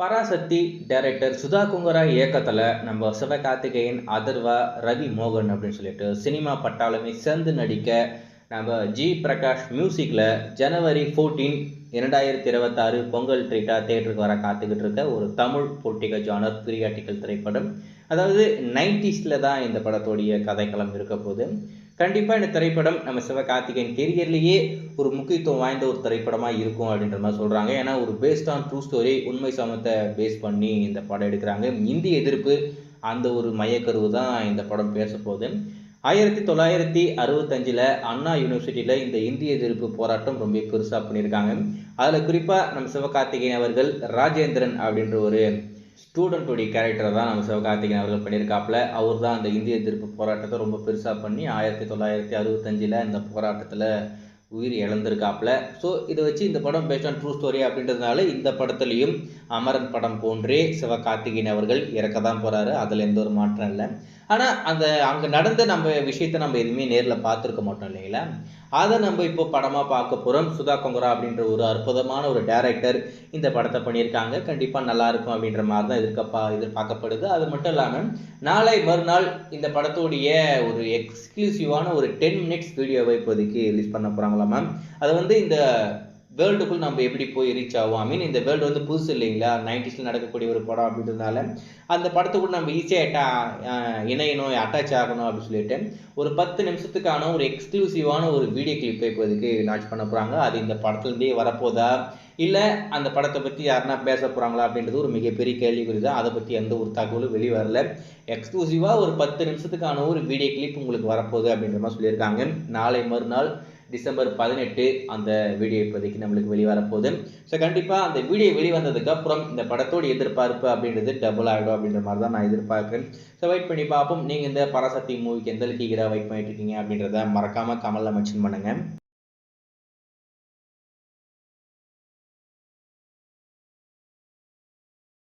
Parasakthi director Sudha Kongara இயக்கத்தில் நம்ம சிவகார்த்திகேயன், அதர்வா, ரவி மோகன் அப்படின்னு சொல்லிட்டு சினிமா பட்டாளமே சேர்ந்து நடிக்க நம்ம ஜி பிரகாஷ் மியூசிக்கில் ஜனவரி 14 2026 பொங்கல் ட்ரீட்டாக தேட்டருக்கு வர காத்துக்கிட்டு இருக்க ஒரு தமிழ் பொலிட்டிக்கல் ஜானர் பீரியாட்டிக்கல் திரைப்படம். அதாவது 90s தான் இந்த படத்தோடைய கதைக்களம் இருக்க போது. கண்டிப்பாக இந்த திரைப்படம் நம்ம சிவகார்த்திகேயன் கெரியர்லேயே ஒரு முக்கியத்துவம் வாய்ந்த ஒரு திரைப்படமாக இருக்கும் அப்படின்ற மாதிரி சொல்கிறாங்க. ஏன்னா ஒரு பேஸ்ட் ஆன் ட்ரூ ஸ்டோரி, உண்மை சமத்தை பேஸ் பண்ணி இந்த படம் எடுக்கிறாங்க. இந்திய எதிர்ப்பு அந்த ஒரு மையக்கருவு தான் இந்த படம் பேச போகுது. 1965 அண்ணா யூனிவர்சிட்டியில் இந்த இந்திய எதிர்ப்பு போராட்டம் ரொம்ப பெருசாக பண்ணியிருக்காங்க. அதில் குறிப்பாக நம்ம சிவகார்த்திகேயன் அவர்கள் ராஜேந்திரன் அப்படின்ற ஒரு ஸ்டூடெண்ட்டுடைய கேரக்டரை தான் நம்ம சிவகார்த்திகேயன் அவர்கள் பண்ணியிருக்காப்புல. அவர் தான் அந்த இந்திய எதிர்ப்பு போராட்டத்தை ரொம்ப பெருசாக பண்ணி 1965 இந்த போராட்டத்தில் உயிர் இழந்திருக்காப்புல. ஸோ இதை வச்சு இந்த படம் பேஸ்ட் ஆன் ட்ரூ ஸ்டோரி அப்படின்றதுனால இந்த படத்துலையும் அமரன் படம் போன்றே சிவகார்த்திகேயன் அவர்கள் இறக்க தான் போகிறாரு. அதில் எந்த ஒரு மாற்றம் இல்லை. ஆனால் அங்கே நடந்த நம்ம விஷயத்தை நம்ம எதுவுமே நேரில் பார்த்துருக்க மாட்டோம் இல்லைங்களா? அதை நம்ம இப்போ படமாக பார்க்க போகிறோம். சுதா கொங்கரா அப்படின்ற ஒரு அற்புதமான ஒரு டைரக்டர் இந்த படத்தை பண்ணியிருக்காங்க. கண்டிப்பாக நல்லா இருக்கும் அப்படின்ற மாதிரி தான் எதிர்பார்க்கப்படுது. அது மட்டும் இல்லாமல் நாளை மறுநாள் இந்த படத்துடைய ஒரு எக்ஸ்க்ளூசிவான ஒரு 10 மினிட்ஸ் வீடியோவை இப்போதைக்கு ரிலீஸ் பண்ண போகிறாங்களாம் மேம். அதை இந்த வேர்ல்டுக்குள் நம்ம எப்படி போய் ரீச் ஆகும், இந்த வேர்ல்டு புதுசு இல்லைங்களா, 90s நடக்கக்கூடிய ஒரு படம் அப்படின்றதுனால அந்த படத்துக்குள்ள நம்ம ஈஸியாக இணையணும், அட்டாச் ஆகணும் அப்படின்னு சொல்லிட்டு ஒரு 10 நிமிஷத்துக்கான ஒரு எக்ஸ்க்ளூசிவான ஒரு வீடியோ கிளிப்பை இப்போதைக்கு லான்ச் பண்ண போகிறாங்க. அது இந்த படத்துலேருந்தே வரப்போதா இல்லை அந்த படத்தை பற்றி யாருன்னா பேச போகிறாங்களா அப்படின்றது ஒரு மிகப்பெரிய கேள்விக்குறி தான். அதை பற்றி எந்த ஒரு தகவலும் வெளிவரல. எக்ஸ்க்ளூசிவாக ஒரு 10 நிமிஷத்துக்கான ஒரு வீடியோ கிளிப் உங்களுக்கு வரப்போகுது அப்படின்ற மாதிரி சொல்லியிருக்காங்க. நாளை மறுநாள் டிசம்பர் 18 அந்த வீடியோ இப்போதைக்கு நம்மளுக்கு வெளிவரப்போகுது. ஸோ கண்டிப்பாக அந்த வீடியோ வெளிவந்ததுக்கப்புறம் இந்த படத்தோட எதிர்பார்ப்பு அப்படின்றது டபுள் ஆகிடும் அப்படின்ற மாதிரி தான் நான் எதிர்பார்க்குறேன். ஸோ வெயிட் பண்ணி பார்ப்போம். நீங்கள் இந்த பராசக்தி மூவிக்கு எந்த அளவுக்கு வெயிட் பண்ணிட்டு இருக்கீங்க அப்படின்றத மறக்காமல் கமெண்ட்ல மென்ஷன் பண்ணுங்கள்.